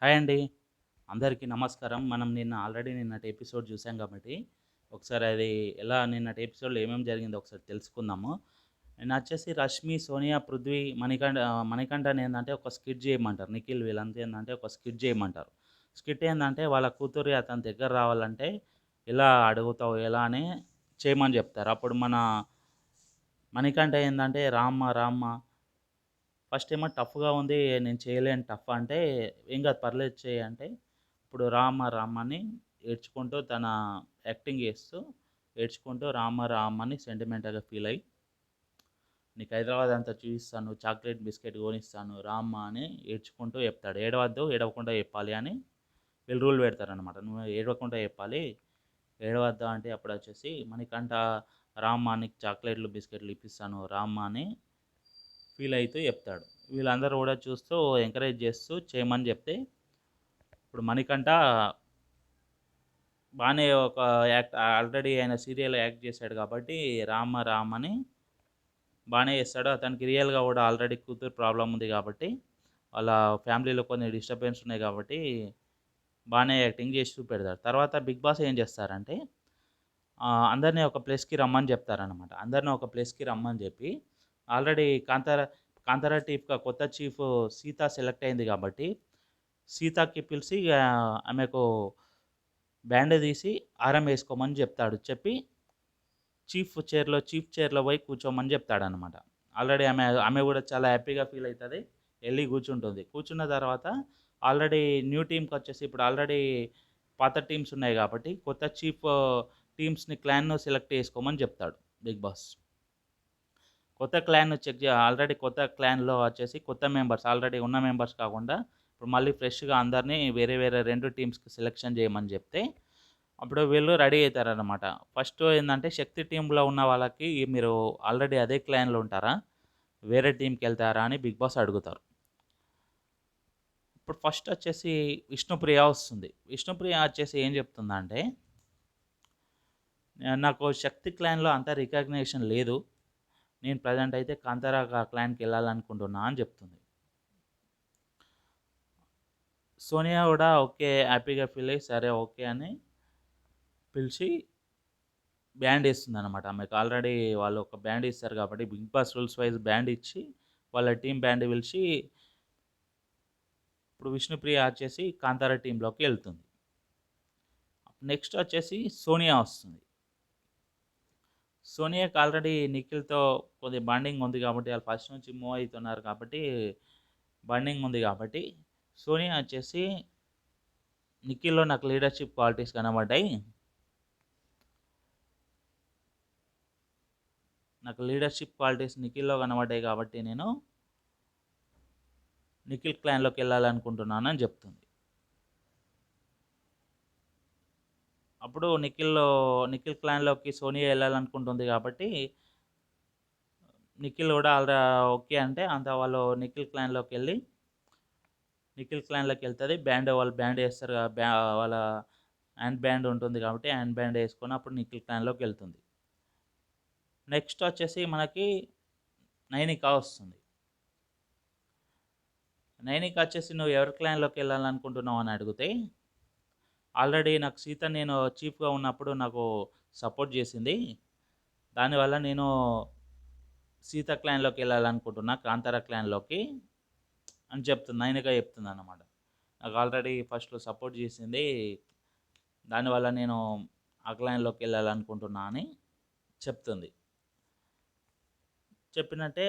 Hi అండి. అందరికీ నమస్కారం. మనం నిన్నటి ఎపిసోడ్ చూసాం కాబట్టి, ఒకసారి అది నిన్నటి ఎపిసోడ్‌లో ఏమేమి జరిగిందో ఒకసారి తెలుసుకుందాము. నిన్నొచ్చేసి 'రష్మి', 'సోనియా', 'పృథ్వీ', 'మణికంఠ'నేందంటే ఒక స్కిట్ చేయమంటారు. నిఖిల్ వీళ్ళంతా ఏందంటే ఒక స్కిట్ చేయమంటారు. స్కిట్ ఏందంటే వాళ్ళ కూతురు అతని దగ్గర రావాలంటే ఎలా అడుగుతావు? ఎలా అని చేయమని చెప్తారు. అప్పుడు మన 'మణికంఠ' ఏందంటే రామ్మా! రామ్మా! ఫస్ట్ ఏమో టఫ్‌గా ఉంది. నేను చేయలేను టఫ్ అంటే, "ఏం కాదు పర్లేదు చెయ్యి" అంటే, ఇప్పుడు రామ్మా రామ్మా అని ఏడ్చుకుంటూ తన యాక్టింగ్ చేస్తూ, ఏడ్చుకుంటూ రామ్మా రామ్మా అని సెంటిమెంటల్‌గా ఫీల్ అయ్యి, "నీకు హైదరాబాద్ అంతా చూపిస్తాను, చాక్లెట్ బిస్కెట్ కొనిస్తాను రామ్మా" అని ఏడ్చుకుంటూ చెప్తాడు. ఏడవద్దు, ఏడవకుండా చెప్పాలి అని వీళ్ళు రూల్ పెడతారనమాట. "నువ్వు ఏడవకుండా చెప్పాలి, ఏడవద్దు" అంటే అప్పుడొచ్చేసి మణికంఠ, "రామ్మా నీకు చాక్లెట్‌లు, బిస్కెట్‌లు ఇప్పిస్తాను రామ్మా" అని ఫీల్ అయితూ చెప్తాడు. వీళ్ళందరూ కూడా చూస్తూ ఎంకరేజ్ చేస్తూ చేయమని చెప్తే, ఇప్పుడు మణికంఠ బానే ఒక ఆల్రెడీ ఆయన సీరియల్‌లో యాక్ట్ చేశాడు కాబట్టి 'రామ రామ్' అని బానే చేస్తాడు. అతనికి రియల్‌గా కూడా ఆల్రెడీ కూతురు ప్రాబ్లమ్ ఉంది కాబట్టి, వాళ్ళ ఫ్యామిలీలో కొన్ని డిస్టర్బెన్స్ ఉన్నాయి కాబట్టి, బానే యాక్టింగ్ చేసి చూపెడతాడు. తర్వాత 'బిగ్ బాస్' ఏం చేస్తారంటే, అందరిని ఒక ప్లేస్‌కి రమ్మని చెప్తారనమాట. అందరిని ఒక ప్లేస్‌కి రమ్మని చెప్పి, ఆల్రెడీ కాంతార టీమ్‌గా కొత్త చీఫ్ సీత సెలెక్ట్ అయింది కాబట్టి, సీతకి పిలిసి ఆమెకు బ్యాండ్ తీసి ఆరం వేసుకోమని చెప్తాడు. చెప్పి చీఫ్ చైర్‌లో పోయి కూర్చోమని చెప్తాడనమాట. ఆల్రెడీ ఆమె కూడా చాలా హ్యాపీగా ఫీల్ అయితది. ఎళ్లి కూర్చుంటుంది. కూర్చున్న తర్వాత ఆల్రెడీ న్యూ టీమ్‌కొచ్చేసి ఇప్పుడు ఆల్రెడీ పాత టీమ్స్ ఉన్నాయి కాబట్టి, కొత్త క్లాన్‌ను సెలెక్ట్ చేసుకోమని చెప్తాడు బిగ్ బాస్. ఆల్రెడీ కొత్త క్లాన్‌లో వచ్చేసి కొత్త మెంబర్స్ ఆల్రెడీ ఉన్న మెంబర్స్ కాకుండా, ఇప్పుడు మళ్ళీ ఫ్రెష్‌గా అందరిని వేరే వేరే 2 టీమ్స్‌కి సెలక్షన్ చేయమని చెప్తే, అప్పుడు వీళ్ళు రెడీ అయితారనమాట. ఫస్ట్ ఏందంటే శక్తి టీమ్‌లో ఉన్న వాళ్ళకి మీరు ఆల్రెడీ అదే క్లాన్‌లో ఉంటారా? వేరే టీమ్‌కెళ్తారా? అని బిగ్ బాస్ అడుగుతారు. ఇప్పుడు ఫస్ట్ వచ్చేసి విష్ణుప్రియ వస్తుంది. విష్ణుప్రియ వచ్చేసి ఏం చెప్తుందంటే, నాకు శక్తి క్లాన్‌లో అంత రికగ్నిషన్ లేదు. నేను ప్రెజెంట్ అయితే కాంతార క్లాన్‌కెళ్ళాలనుకుంటున్నా అని చెప్తుంది. సోనియా కూడా ఓకే. హ్యాపీగా ఫీల్ అయ్యి, సరే ఓకే అని పిలిచి బ్యాండ్ ఏస్తుందనమాట. ఆమెకు ఆల్రెడీ వాళ్ళు ఒక బ్యాండ్ ఇస్తారు కాబట్టి, Bigg Boss rules wise band ఇచ్చి, వాళ్ళ టీమ్ బ్యాండ్ పిలిచి, ఇప్పుడు విష్ణుప్రియ వచ్చేసి కాంతార టీమ్‌లోకి ఎళ్తుంది. నెక్స్ట్ వచ్చేసి సోనియా వస్తుంది. సోనియాకి ఆల్రెడీ నిఖిల్‌తో కొద్దిగా బాండింగ్ ఉంది కాబట్టి, వాళ్ళు ఫస్ట్ నుంచి మూవ్ అయితున్నారు కాబట్టి, బాండింగ్ ఉంది కాబట్టి, సోనియా వచ్చేసి నిఖిల్‌లో నాకు లీడర్‌షిప్ క్వాలిటీస్ కనబడ్డాయి. నాకు లీడర్‌షిప్ క్వాలిటీస్ నిఖిల్‌లో కనబడ్డాయి కాబట్టి, నేను నిఖిల్ క్లాన్‌లోకెళ్ళాలనుకుంటున్నాను అని చెప్తుంది. అప్పుడు నిఖిల్ క్లాన్‌లోకి సోనియా ఎళ్ళాలనుకుంటుంది కాబట్టి, నిఖిల్ కూడా ఓకే అంటే, వాళ్ళు నిఖిల్ క్లాన్‌లోకెళ్తది. వాళ్ళు బ్యాండ్ ఏస్తారు వాళ్ళ హ్యాండ్ బ్యాండ్ ఉంటుంది కాబట్టి, హ్యాండ్ బ్యాండ్ ఏసుకొని అప్పుడు నిఖిల్ క్లాన్‌లోకెళ్తుంది. నెక్స్ట్ వచ్చేసి మనకి నైనిక వస్తుంది. నైనిక వచ్చేసి "నువ్వు ఎవరి క్లాన్‌లోకెళ్ళాలనుకుంటున్నావు" అని అడిగితే, ఆల్రెడీ నాకు సీత నేను చీఫ్‌గా ఉన్నప్పుడు నాకు సపోర్ట్ చేసింది. దానివల్ల నేను సీత క్లాన్‌లోకెళ్ళాలనుకుంటున్నా, కాంతార క్లాన్‌లోకి అని చెప్తుంది. నైనిక చెప్తుందన్నమాట. నాకు ఆల్రెడీ ఫస్ట్‌లో సపోర్ట్ చేసింది. దానివల్ల నేను ఆ క్లాన్‌లోకెళ్ళాలనుకుంటున్నా అని చెప్తుంది. చెప్పినట్టే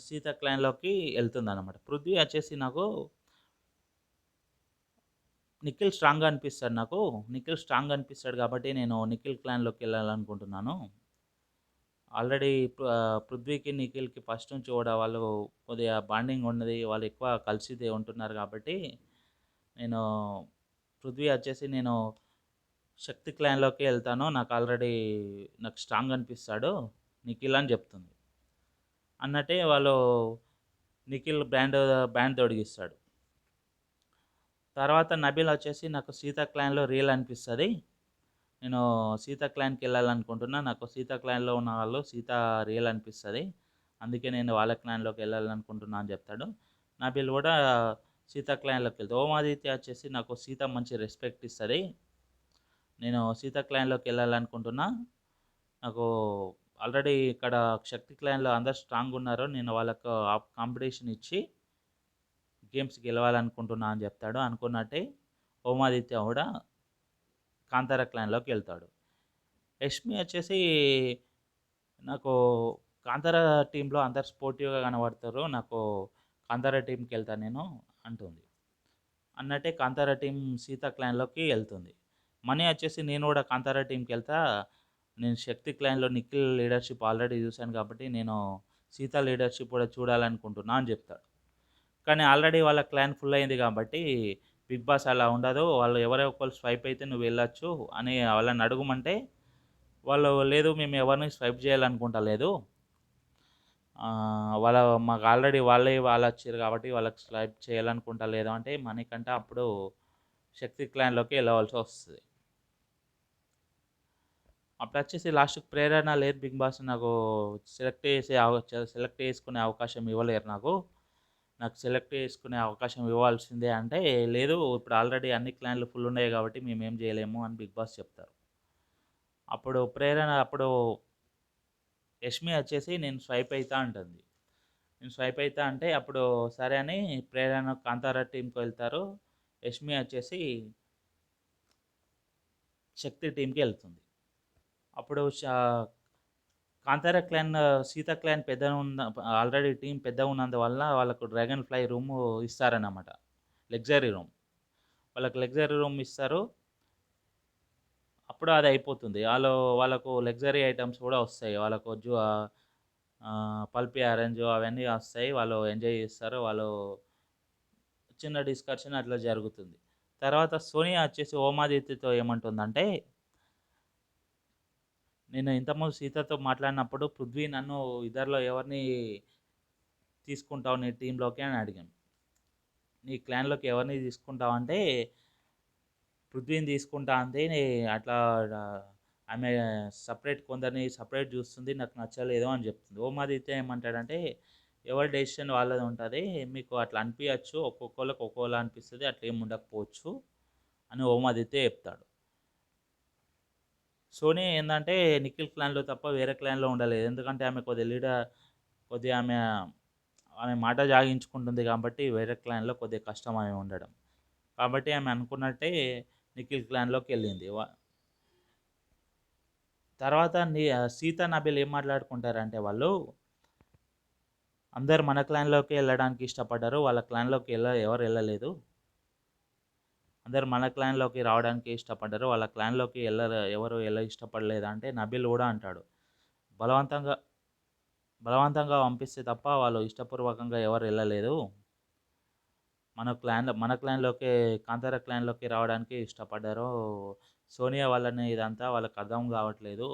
సీత క్లాన్‌లోకి ఎళ్తుందన్నమాట. పృథ్వీ వచ్చేసి నాకు నిఖిల్ స్ట్రాంగ్‌గా అనిపిస్తాడు నాకు. నిఖిల్ స్ట్రాంగ్‌గా అనిపిస్తాడు కాబట్టి నేను నిఖిల్ క్లాన్‌లోకెళ్ళాలనుకుంటున్నాను. ఆల్రెడీ పృథ్వీకి, నిఖిల్‌కి ఫస్ట్ నుంచి కూడా వాళ్ళు కొద్దిగా బాండింగ్ ఉన్నది. వాళ్ళు ఎక్కువ కలిసి ఉంటున్నారు కాబట్టి, నేను నేను శక్తి క్లాన్‌లోకే ఎళ్తాను. నాకు స్ట్రాంగ్ అనిపిస్తాడు నిఖిల్ అని చెప్తుంది. అన్నట్టే నిఖిల్ బ్యాండ్ తొడిగిస్తాడు. తర్వాత నబీల్ వచ్చేసి నాకు సీత క్లాన్‌లో రియల్ అనిపిస్తది. నేను సీత క్లాన్‌కెళ్ళాలనుకుంటున్నా. నాకు సీత క్లాన్‌లో ఉన్న వాళ్ళు సీత రియల్ అనిపిస్తది. అందుకే నేను వాళ్ళ క్లాన్‌లోకి ఎళ్ళాలనుకుంటున్నా అని చెప్తాడు. నబీల్ కూడా సీత క్లాన్లోకి వెళ్తే ఓమాదిత్య వచ్చేసి నాకు సీత మంచి రెస్పెక్ట్ ఇస్తుంది, నేను సీత క్లాన్లోకి వెళ్ళాలనుకుంటున్నా, నాకు ఆల్రెడీ ఇక్కడ శక్తి క్లాన్లో అందరు స్ట్రాంగ్ ఉన్నారు, నేను వాళ్ళకు కాంపిటీషన్ ఇచ్చి గేమ్స్ గెలవాలనుకుంటున్నా అని చెప్తాడు. అనుకున్నట్టే ఓమాదిత్య కూడా కాంతార క్లాన్లోకి వెళ్తాడు. యష్మి వచ్చేసి నాకు కాంతార టీంలో అందరు స్పోర్టివ్గా కనబడతారు, నాకు కాంతార టీంకి వెళ్తాను నేను అంటుంది. అన్నట్టే కాంతార టీం సీత క్లాన్లోకి వెళ్తుంది. మనీ వచ్చేసి నేను కూడా కాంతార టీంకి వెళ్తా, నేను శక్తి క్లాన్లో నిఖిల్ లీడర్షిప్ ఆల్రెడీ చూశాను కాబట్టి నేను సీత లీడర్షిప్ కూడా చూడాలనుకుంటున్నా అని చెప్తాడు. కానీ ఆల్రెడీ వాళ్ళ క్లాన్ ఫుల్ అయింది కాబట్టి బిగ్ బాస్ అలా ఉండదు, వాళ్ళు ఎవరో ఒకరు స్వైప్ అయితే నువ్వు వెళ్ళొచ్చు అని వాళ్ళని అడుగుమంటే వాళ్ళు లేదు మేము ఎవరిని స్వైప్ చేయాలనుకుంటా లేదు, వాళ్ళ మాకు ఆల్రెడీ వాళ్ళు వచ్చారు కాబట్టి వాళ్ళకి స్వైప్ చేయాలనుకుంటా లేదు అంటే మనకంటే అప్పుడు శక్తి క్లాన్లోకి వెళ్ళవలసి వస్తుంది. అప్పుడు వచ్చేసి లాస్ట్కి ప్రేరణ లేదు, బిగ్ బాస్ నాకు సెలెక్ట్ చేసుకునే అవకాశం ఇవ్వలేరు, నాకు సెలెక్ట్ చేసుకునే అవకాశం ఇవ్వాల్సిందే అంటే లేదు ఇప్పుడు ఆల్రెడీ అన్ని క్లాన్లు ఫుల్ ఉన్నాయి కాబట్టి మేమేం చేయలేము అని బిగ్ బాస్ చెప్తారు. అప్పుడు ప్రేరణ యష్మి వచ్చేసి నేను స్వైప్ అవుతా అంటుంది. నేను స్వైప్ అవుతా అంటే అప్పుడు సరే అని ప్రేరణ కాంతారా టీంకి వెళ్తారు, యష్మి వచ్చేసి శక్తి టీంకి వెళ్తుంది. అప్పుడు కాంతారా క్లాన్ సీత క్లాన్ పెద్ద ఉన్న ఆల్రెడీ టీం పెద్దగా ఉన్నందువల్ల వాళ్ళకు డ్రాగన్ ఫ్లై రూమ్ ఇస్తారన్నమాట, లగ్జరీ రూమ్, వాళ్ళకి లగ్జరీ రూమ్ ఇస్తారు. అప్పుడు అది అయిపోతుంది, వాళ్ళకు లగ్జరీ ఐటమ్స్ కూడా వస్తాయి, వాళ్ళకు పల్పి ఆరెంజ్ అవన్నీ వస్తాయి, వాళ్ళు ఎంజాయ్ చేస్తారు, వాళ్ళు చిన్న డిస్కషన్ అట్లా జరుగుతుంది. తర్వాత సోనియా వచ్చేసి ఓమాదిత్యతో ఏమంటుందంటే నేను ఇంతకుముందు సీతతో మాట్లాడినప్పుడు పృథ్వీ నన్ను ఇద్దరిలో ఎవరిని తీసుకుంటావు నీ టీంలోకి అని అడిగాను, నీ క్లాన్లోకి ఎవరిని తీసుకుంటావు అంటే పృథ్వీని తీసుకుంటా అంతే, అట్లా ఆమె కొందరిని సపరేట్ చూస్తుంది, నాకు నచ్చలేదు అని చెప్తుంది. ఓమాదిత్య ఏమంటాడంటే ఎవరి డెసిషన్ వాళ్ళది ఉంటుంది, మీకు అట్లా అనిపించచ్చు, ఒక్కొక్కళ్ళకి ఒక్కోలా అనిపిస్తుంది, అట్లా ఏమి ఉండకపోవచ్చు అని ఓమాదిత్య చెప్తాడు. సోనియా ఏంటంటే నిఖిల్ క్లాన్లో తప్ప వేరే క్లాన్లో ఉండలేదు, ఎందుకంటే ఆమె కొద్దిగా ఆమె మాట జాగించుకుంటుంది కాబట్టి వేరే క్లాన్లో కొద్దిగా కష్టం ఆమె ఉండడం, కాబట్టి ఆమె అనుకున్నట్టే నిఖిల్ క్లాన్లోకి వెళ్ళింది. తర్వాత సీత నబిల్ ఏం మాట్లాడుకుంటారంటే వాళ్ళు అందరు మన క్లాన్లోకి వెళ్ళడానికి ఇష్టపడ్డారు, వాళ్ళ క్లాన్లోకి ఎవరు వెళ్ళలేదు, అందరు మన క్లాన్లోకి రావడానికి ఇష్టపడ్డారు, వాళ్ళ క్లాన్లోకి ఎవరు ఇష్టపడలేదు అంటే నబిల్ కూడా అంటాడు, బలవంతంగా పంపిస్తే తప్ప వాళ్ళు ఇష్టపూర్వకంగా ఎవరు వెళ్ళలేదు, మన క్లాన్లోకి కాంతార క్లాన్లోకి రావడానికి ఇష్టపడ్డారు, సోనియా వాళ్ళని ఇదంతా వాళ్ళకి అర్థం కావట్లేదు,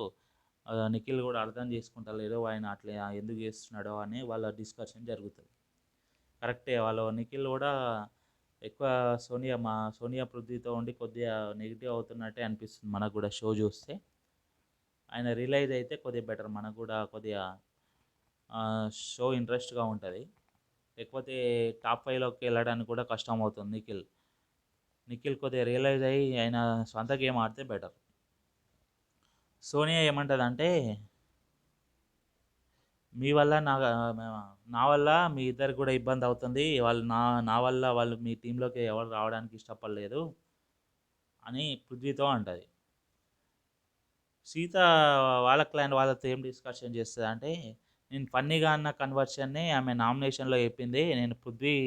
నిఖిల్ కూడా అర్థం చేసుకుంటలేడు ఆయన అట్లా ఎందుకు చేస్తున్నాడో అని వాళ్ళ డిస్కషన్ జరుగుతుంది. కరెక్టే, వాళ్ళు నిఖిల్ కూడా ఎక్కువ సోనియా పృథ్వీతో ఉండి కొద్దిగా నెగిటివ్ అవుతున్నట్టే అనిపిస్తుంది మనకు కూడా షో చూస్తే, ఆయన రియలైజ్ అయితే కొద్దిగా బెటర్, మనకు కూడా కొద్దిగా షో ఇంట్రెస్ట్గా ఉంటుంది, లేకపోతే టాప్ 5లోకి వెళ్ళడానికి కూడా కష్టం అవుతుంది. నిఖిల్ కొద్దిగా రియలైజ్ అయ్యి ఆయన సొంత గేమ్ ఆడితే బెటర్. సోనియా ఏమంటుందంటే మీ వల్ల నా వల్ల మీ ఇద్దరికి కూడా ఇబ్బంది అవుతుంది, వాళ్ళు నా వల్ల వాళ్ళు మీ టీంలోకి ఎవరు రావడానికి ఇష్టపడలేదు అని పృథ్వీతో అంటుంది. సీత వాళ్ళ క్లయింట్ వాళ్ళతో ఏం డిస్కషన్ చేస్తుంది అంటే నేను ఫన్నీగా అన్న కన్వర్షన్ని ఆమె నామినేషన్లో చెప్పింది, నేను పృథ్వీ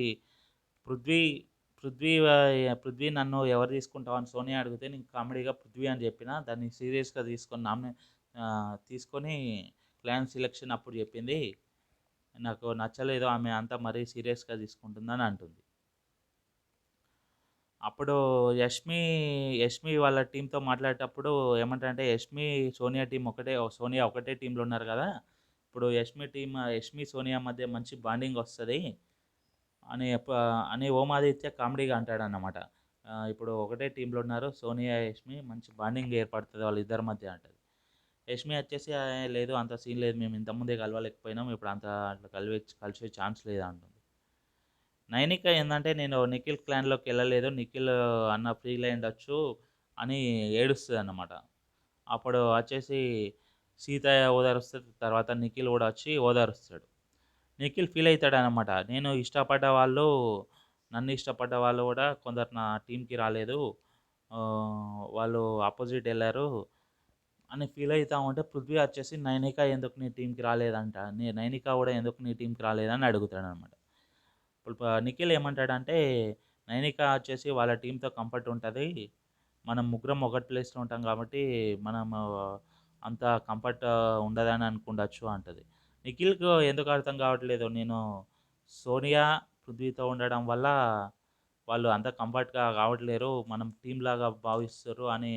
పృథ్వీ పృథ్వీ నన్ను ఎవరు తీసుకుంటావు అని సోనియా అడిగితే నేను కామెడీగా పృథ్వీ అని చెప్పిన, దాన్ని సీరియస్గా తీసుకొని క్లాన్ సెలెక్షన్ అప్పుడు చెప్పింది, నాకు నచ్చలేదు, ఆమె అంతా మరీ సీరియస్గా తీసుకుంటుందని అంటుంది. అప్పుడు యష్మి వాళ్ళ టీంతో మాట్లాడేటప్పుడు ఏమంటారంటే సోనియా ఒకటే టీంలో ఉన్నారు కదా, ఇప్పుడు యష్మి సోనియా మధ్య మంచి బాండింగ్ వస్తుంది అని ఓమాదిత్య కామెడీగా అంటాడన్నమాట. ఇప్పుడు ఒకటే టీంలో ఉన్నారు సోనియా యష్మి, మంచి బాండింగ్ ఏర్పడుతుంది వాళ్ళిద్దరి మధ్య అంటది. యష్మి వచ్చేసి లేదు అంత సీన్ లేదు, మేము ఇంతకుముందే కలవలేకపోయినాం, ఇప్పుడు అంత అట్లా కలిసే ఛాన్స్ లేదు అంటుంది. నైనిక ఏందంటే, "నేను నిఖిల్ క్లాన్‌లోకెళ్ళలేదు. నిఖిల్ అన్న ఫీల్ అయ్యుండొచ్చు" అని ఏడుస్తదన్నమాట. అప్పుడు వచ్చేసి సీత ఓదారుస్తది. తర్వాత నిఖిల్ గూడా వచ్చి ఓదారుస్తాడు. నిఖిల్ ఫీల్ అయితాడనమాట. నేను ఇష్టపడ్డ వాళ్ళు నన్ను ఇష్టపడ్డ వాళ్ళు గూడా కొందరు నా టీమ్‌కి రాలేదు. వాళ్ళు అపోజిట్ ఎళ్లారు అని ఫీల్ అయితా ఉంటే, పృథ్వీ వచ్చేసి నైనిక ఎందుకు నీ టీమ్‌కి రాలేదంట. నైనిక గూడా ఎందుకు నీ టీమ్‌కి రాలేదని అడుగుతాడనమాట. ఇప్పుడు నిఖిల్ ఏమంటాడంటే, నైనిక వచ్చేసి వాళ్ళ టీమ్‌తో కంఫర్ట్ ఉంటది. మనం ముగ్గురం ఒకటి ప్లేస్‌లో ఉంటాం కాబట్టి, మనము అంత కంఫర్ట్ ఉండదని అనుకుండొచ్చు అంటది. నిఖిల్‌కు ఎందుకు అర్థం కావట్లేదు. నేను సోనియా, పృథ్వీతో ఉండడం వల్ల వాళ్ళు అంత కంఫర్ట్‌గా కావట్లేరు. మనం టీమ్‌లాగా భావిస్తుర్రు అని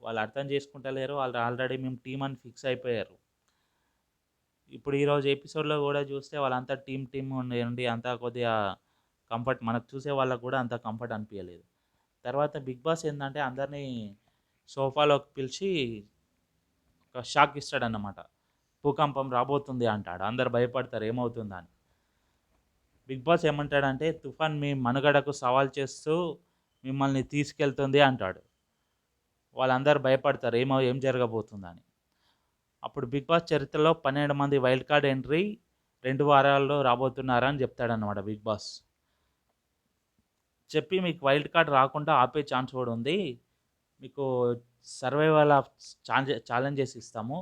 వాళ్ళు అర్థం చేసుకుంటలేరు. వాళ్ళు ఆల్రెడీ మేము టీమ్ అని ఫిక్స్ అయిపోయారు. ఇప్పుడు ఈరోజు ఎపిసోడ్‌లో గూడా చూస్తే వాళ్ళంతా టీమ్ ఉండి అంతా కొద్దిగా కంఫర్ట్ మనకు చూసే వాళ్ళకి గూడా అంత కంఫర్ట్ అనిపియలేదు. తర్వాత 'బిగ్ బాస్' ఏందంటే అందరిని సోఫాలోకి పిలిచి ఒక షాక్ ఇస్తాడన్నమాట. భూకంపం రాబోతుంది అంటాడు. అందరూ భయపడతారు ఏమవుతుందా అని. 'బిగ్ బాస్' ఏమంటాడంటే, తుఫాన్ మీ మనుగడకు సవాల్ చేస్తూ మిమ్మల్ని తీసుకెళ్తుంది అంటాడు. వాళ్ళందరూ భయపడతారు ఏం జరగబోతుందని. అప్పుడు 'బిగ్ బాస్' చరిత్రలో 12 మంది వైల్డ్ కార్డ్ ఎంట్రీ 2 వారాల్లో రాబోతున్నారని చెప్తాడన్నమాట 'బిగ్ బాస్'. చెప్పి మీకు వైల్డ్ కార్డ్ రాకుండా ఆపే ఛాన్స్ కూడా ఉంది. మీకు సర్వైవల్ ఆఫ్ ఛాలెంజెస్ ఇస్తాము.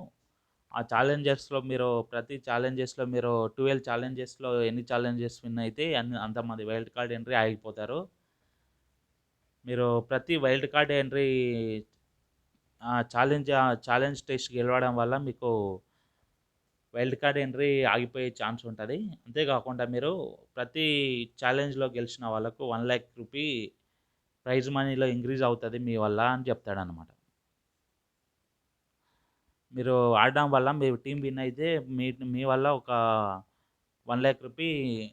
ఆ ఛాలెంజెస్‌లో మీరు ప్రతి ఛాలెంజెస్‌లో మీరు 12 ఛాలెంజెస్‌లో ఎన్ని ఛాలెంజెస్ విన్ అయితే అంతమంది వైల్డ్ కార్డ్ ఎంట్రీ ఆగిపోతారు. మీరు ప్రతి wild card entry challenge test గెలవడం వల్ల మీకు వైల్డ్ కార్డ్ ఎంట్రీ ఆగిపోయే ఛాన్స్ ఉంటది. అంతేకాకుండా మీరు ప్రతి ఛాలెంజ్‌లో గెలిచిన వాళ్ళకు 1,00,000 రూపీ ప్రైజ్ మనీలో ఇంక్రీజ్ అవుతది మీ వల్ల అని చెప్తాడనమాట. మీరు ఆడడం వల్ల మీ టీమ్ విన్ అయితే మీ మీ వల్ల ఒక 1,00,000 రూపీ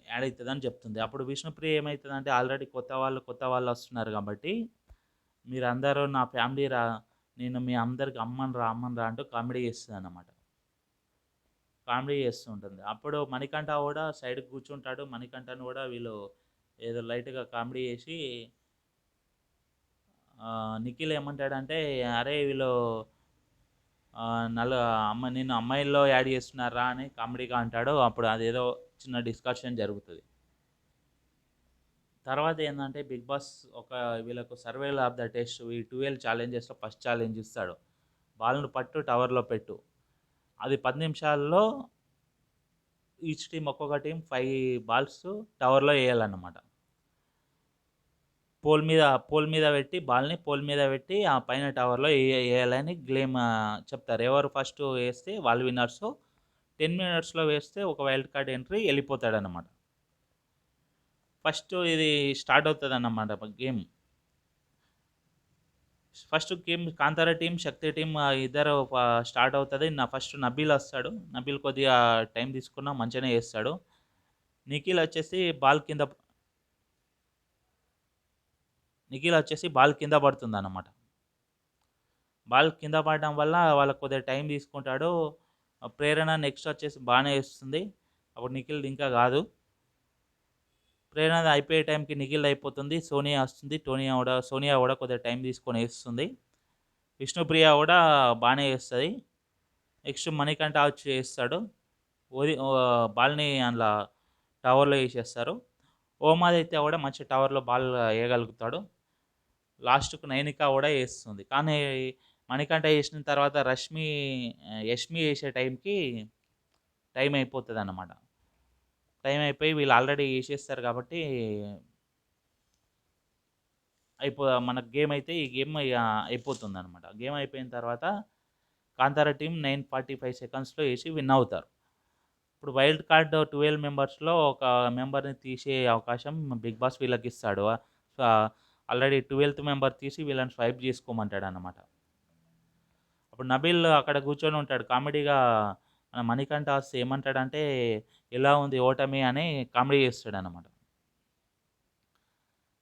యాడ్ అయితదని చెప్తుంది. అప్పుడు విష్ణుప్రియ ఏమైతదంటే ఆల్రెడీ కొత్త వాళ్ళు వస్తున్నారు కాబట్టి మీరందరూ నా ఫ్యామిలీ రా నేను మీ అందరికి అమ్మనురా అంటూ కామెడీ చేస్తదన్నమాట. కామెడీ చేస్తూ ఉంటుంది. అప్పుడు మణికంఠ గూడా సైడ్‌కి కూర్చుంటాడు. మణికంఠను గూడా వీళ్ళు ఏదో లైట్‌గా కామెడీ చేసి నిఖిల్ ఏమంటాడంటే, "అరే! వీళ్ళు ఆహ్, నలు నిన్ను అమ్మాయిల్లో యాడ్ చేస్తున్నారా" అని కామెడీగా అంటాడు. అప్పుడు అదేదో చిన్న డిస్కషన్ జరుగుతది. తర్వాత ఏందంటే 'బిగ్ బాస్' ఒక వీళ్ళకు సర్వైవల్ ఆఫ్ ద టెస్ట్ ఈ 12 ఛాలెంజెస్‌లో ఫస్ట్ ఛాలెంజ్ ఇస్తాడు. బాల్‌ను పట్టు టవర్‌లో పెట్టు. అది 10 నిమిషాల్లో ఈచ్ టీమ్ ఒక్కొక్క టీమ్ 5 బాల్స్ టవర్‌లో ఎయాలన్నమాట. పోల్ మీద పెట్టి బాల్‌ని పోల్ మీద పెట్టి ఆ పైన టవర్‌లో ఎయాలని చెప్తారు. ఎవరు ఫస్ట్ ఏస్తే వాళ్ళు విన్నర్సు. 10 మినిట్స్‌లో వేస్తే ఒక వైల్డ్ కార్డ్ ఎంట్రీ ఎళ్ళిపోతాడన్నమాట. ఫస్ట్ ఇది స్టార్ట్ అవుతదన్నమాట game. First game Kantara team, Shakti team ఇద్దరు స్టార్ట్ అవుతది. ఫస్ట్ నబీల్ వస్తాడు. నబీల్ కొద్దిగా టైం తీసుకున్నా మంచిగానే చేస్తాడు. నిఖిల్ వచ్చేసి బాల్ కింద నిఖిల్ వచ్చేసి బాల్ కింద పడుతుందన్నమాట. బాల్ కింద పడడం వల్ల వాళ్ళకి కొద్దిగా టైం తీసుకుంటాడు. ప్రేరణ నెక్స్ట్ వచ్చేసి బానే ఏస్తుంది. అప్పుడు నిఖిల్‌ది ఇంకా కాదు. ప్రేరణది అయిపోయే టైంకి నిఖిల్‌ది అయిపోతుంది. సోనియా వస్తుంది. సోనియా కూడా కొద్దిగా టైం తీసుకొని ఏస్తుంది. విష్ణుప్రియ కూడా బానే ఏస్తది. నెక్స్ట్ మణికంఠ వచ్చి ఏస్తాడు. బాల్‌ని అందులో టవర్‌లో ఏసేస్తారు. ఓమాదిత్య కూడా మంచి టవర్‌లో బాల్ ఏయగలుగుతాడు. లాస్ట్‌కు నైనిక కూడా ఏస్తుంది. కానీ మణికంఠ ఏసిన తర్వాత యష్మి ఏసే టైంకి టైం అయిపోతదన్నమాట. టైం అయిపోయి వీళ్ళు ఆల్రెడీ ఏసేస్తారు కాబట్టి మనకు గేమ్ అయితే ఈ గేమ్ ఇగ అయిపోతుందన్నమాట. గేమ్ అయిపోయిన తర్వాత కాంతార టీమ్ 9:45 సెకండ్స్‌లో ఏసి విన్ అవుతారు. ఇప్పుడు వైల్డ్ కార్డ్ 12 మెంబర్స్‌లో ఒక మెంబర్‌ని తీసే అవకాశం బిగ్ బాస్ వీళ్ళకిస్తాడు. ఆల్రెడీ 12థ్ మెంబర్ తీసి వీళ్ళని స్వైప్ చేసుకోమంటాడన్నమాట. అప్పుడు నబీల్ అక్కడ కూర్చొని ఉంటాడు. కామెడీగా మన మణికంఠ వస్తే ఏమంటాడంటే, "ఎలా ఉంది ఓటమి" అని కామెడీ చేస్తాడన్నమాట.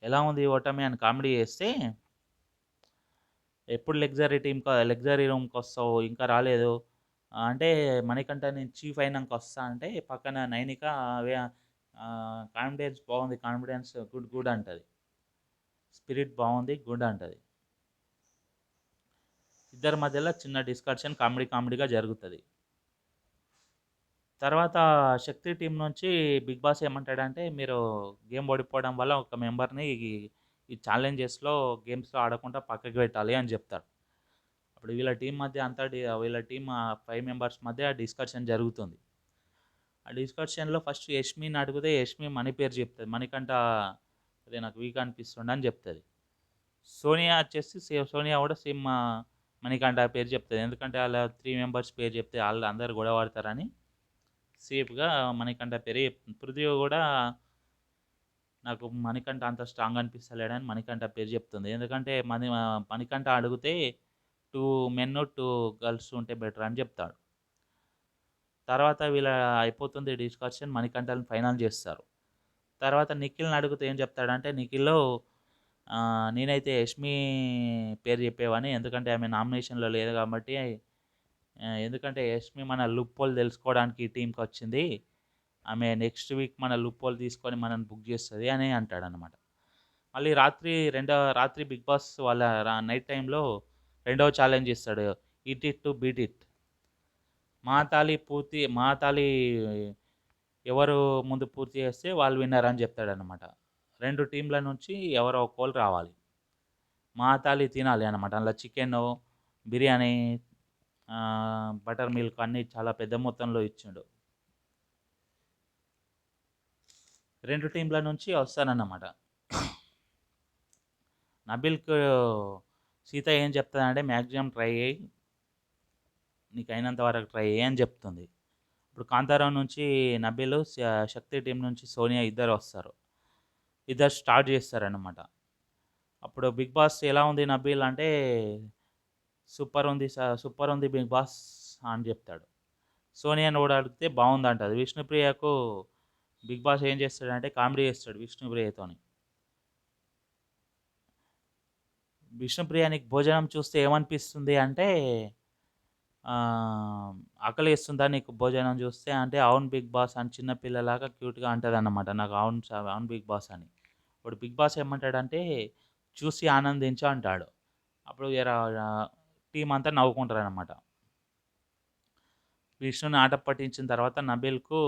ఎలా ఉంది ఓటమి అని కామెడీ చేస్తే, "ఎప్పుడు లగ్జరీ రూమ్‌కొస్తావు? ఇంకా రాలేదు." అంటే మణికంఠ నేను చీఫ్ అయినంక వస్తా అంటే, పక్కన నైనిక కాన్ఫిడెన్స్ బాగుంది, కాన్ఫిడెన్స్ గుడ్ గుడ్ అంటది. స్పిరిట్ బాగుంది, గుడ్ అంటది. ఇద్దరి మధ్యలో చిన్న డిస్కషన్ కామెడీ కామెడీగా జరుగుతుంది. తర్వాత శక్తి టీం నుంచి బిగ్ బాస్ ఏమంటాడంటే, మీరు గేమ్ ఓడిపోవడం వల్ల ఒక మెంబర్ని ఈ ఛాలెంజెస్లో గేమ్స్లో ఆడకుండా పక్కకి పెట్టాలి అని చెప్తాడు. అప్పుడు వీళ్ళ టీం మధ్య అంతా వీళ్ళ టీం 5 మెంబర్స్ మధ్య డిస్కషన్ జరుగుతుంది. ఆ డిస్కషన్లో ఫస్ట్ యష్మిని అడిగితే యష్మి మణి పేరు చెప్తుంది. మణికంఠ అదే నాకు వీక్ అనిపిస్తుండ అని చెప్తుంది. సోనియా వచ్చేసి సోనియా కూడా సేమ్ మణికంఠ పేరు చెప్తుంది. ఎందుకంటే వాళ్ళ 3 మెంబర్స్ పేరు చెప్తే వాళ్ళు అందరు గొడవ పడతారని సేఫ్గా మణికంఠ పేరే చెప్తుంది. పృథ్వీ కూడా నాకు మణికంఠ అంత స్ట్రాంగ్ అనిపిస్తలేడని మణికంఠ పేరు చెప్తుంది. ఎందుకంటే మణికంఠ అడిగితే 2 మెన్ 2 గర్ల్స్ ఉంటే బెటర్ అని చెప్తాడు. తర్వాత వీళ్ళ అయిపోతుంది డిస్కషన్, మణికంఠని ఫైనల్ చేస్తారు. తర్వాత నిఖిల్ని అడిగితే ఏం చెప్తాడంటే, నిఖిల్లో నేనైతే యష్మి పేరు చెప్పేవాడిని, ఎందుకంటే ఆమె నామినేషన్లో లేదు కాబట్టి. ఎందుకంటే యష్మి మన లూప్ హోల్ తెలుసుకోవడానికి టీంకి వచ్చింది, ఆమె నెక్స్ట్ వీక్ మన లూప్ హోల్ తీసుకొని మనల్ని బుక్ చేస్తుంది అని అంటాడనమాట. మళ్ళీ రాత్రి బిగ్ బాస్ వాళ్ళ నైట్ టైంలో రెండవ ఛాలెంజ్ ఇస్తాడు, eat it to beat it. మా తాళి ఎవరు ముందు పూర్తి చేస్తే వాళ్ళు విన్నర్ అని చెప్తాడనమాట. 2 టీంల నుంచి ఎవరో ఒకళ్ళు రావాలి, మా తాళి తినాలి అనమాట. అందులో చికెను, బిర్యానీ, బటర్ మిల్క్ అన్నీ చాలా పెద్ద మొత్తంలో ఇచ్చిండు. 2 టీంల నుంచి వస్తానన్నమాట. నబిల్కు సీత ఏం చెప్తుందంటే, మ్యాక్సిమం ట్రై చేయి, నీకు అయినంత వరకు ట్రై చేయి అని చెప్తుంది. ఇప్పుడు కాంతారావు నుంచి నబీలు, శక్తి టీం నుంచి సోనియా ఇద్దరు వస్తారు. ఇద్దరు స్టార్ట్ చేస్తారనమాట. అప్పుడు బిగ్ బాస్ ఎలా ఉంది నబీల్ అంటే, సూపర్ ఉంది బిగ్ బాస్ అని చెప్తాడు. సోనియాని కూడా అడిగితే బాగుంది అంటది. విష్ణుప్రియకు బిగ్ బాస్ ఏం చేస్తాడంటే కామెడీ చేస్తాడు విష్ణుప్రియతోని. విష్ణుప్రియానికి భోజనం చూస్తే ఏమనిపిస్తుంది అంటే, ఆకలి వేస్తుందా నీకు భోజనం చూస్తే అంటే, అవును బిగ్ బాస్ అని చిన్నపిల్లలాగా క్యూట్గా అంటుంది అన్నమాట. నాకు అవును బిగ్ బాస్ అని. ఇప్పుడు బిగ్ బాస్ ఏమంటాడంటే, చూసి ఆనందించు అంటాడు. అప్పుడు టీం అంతా నవ్వుకుంటారు అనమాట. విష్ణుని ఆట పట్టించిన తర్వాత నబీల్కు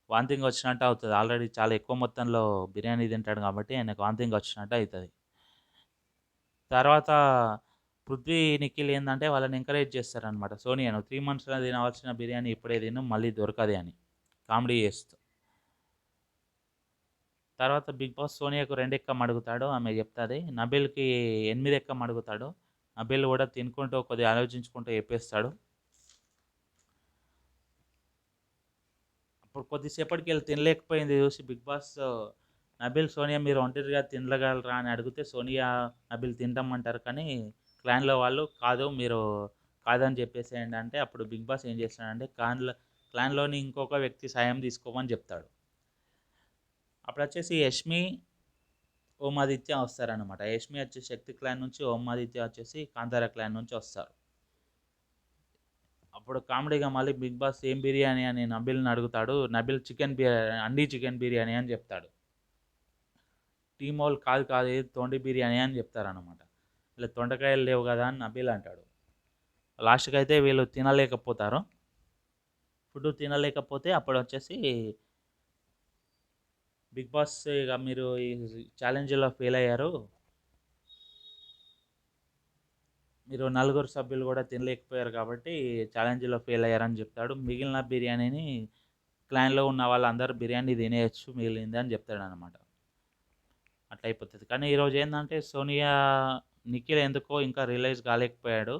వాంతింగ్ వచ్చినట్టు అవుతుంది. ఆల్రెడీ చాలా ఎక్కువ మొత్తంలో బిర్యానీ తింటాడు కాబట్టి ఆయనకు వాంతింగ్ వచ్చినట్టు అవుతుంది. తర్వాత పృథ్వీ, నిఖిల్ ఏంటంటే వాళ్ళని ఎంకరేజ్ చేస్తారనమాట సోనియాను. 3 monthsలో తినవలసిన బిర్యానీ ఇప్పుడే తిను, మళ్ళీ దొరకదు అని కామెడీ చేస్తూ. తర్వాత బిగ్ బాస్ సోనియాకు 2 ఎక్కం అడుగుతాడు, ఆమె చెప్తుంది. నబీల్కి 8 ఎక్కం అడుగుతాడు. నబీల్ కూడా తినుకుంటూ కొద్దిగా ఆలోచించుకుంటూ చెప్పేస్తాడు. అప్పుడు కొద్దిసేపటికి వెళ్ళి తినలేకపోయింది చూసి బిగ్ బాస్, నబీల్ సోనియా మీరు ఒంటరిగా తినగలరా అని అడిగితే, సోనియా నబీల్ తింటామంటారు కానీ క్లాన్లో వాళ్ళు కాదు, మీరు కాదని చెప్పేసేయండి అంటే, అప్పుడు బిగ్ బాస్ ఏం చేస్తాడంటే క్లాన్లోని ఇంకొక వ్యక్తి సాయం తీసుకోమని చెప్తాడు. అప్పుడు వచ్చేసి యష్మి, ఓం ఆదిత్య వస్తారనమాట. యష్మి వచ్చేసి శక్తి క్లాన్ నుంచి, ఓం ఆదిత్య వచ్చేసి కాంతారా క్లాన్ నుంచి వస్తారు. అప్పుడు కామెడీగా మళ్ళీ బిగ్ బాస్ ఏం బిర్యానీ అని నబిల్ని అడుగుతాడు. నబిల్ అండీ చికెన్ బిర్యానీ అని చెప్తాడు. టీమ్ వాళ్ళు కాదు ఇది తొండి బిర్యానీ అని చెప్తారనమాట. ఇలా తొండకాయలు లేవు కదా అని నబీల్ అంటాడు. లాస్ట్కి అయితే వీళ్ళు తినలేకపోతారు. ఫుడ్ తినలేకపోతే అప్పుడు వచ్చేసి బిగ్ బాస్, ఇక మీరు ఈ ఛాలెంజ్లో ఫెయిల్ అయ్యారు, మీరు 4 సభ్యులు కూడా తినలేకపోయారు కాబట్టి ఛాలెంజ్లో ఫెయిల్ అయ్యారని చెప్తాడు. మిగిలిన బిర్యానీని క్లాన్లో ఉన్న వాళ్ళందరూ బిర్యానీ తినేయచ్చు మిగిలింది అని చెప్తాడు అనమాట. అట్లా అయిపోతుంది. కానీ ఈరోజు ఏంటంటే, సోనియా, నిఖిల్ ఎందుకో ఇంకా రియలైజ్ కాలేకపోయాడు.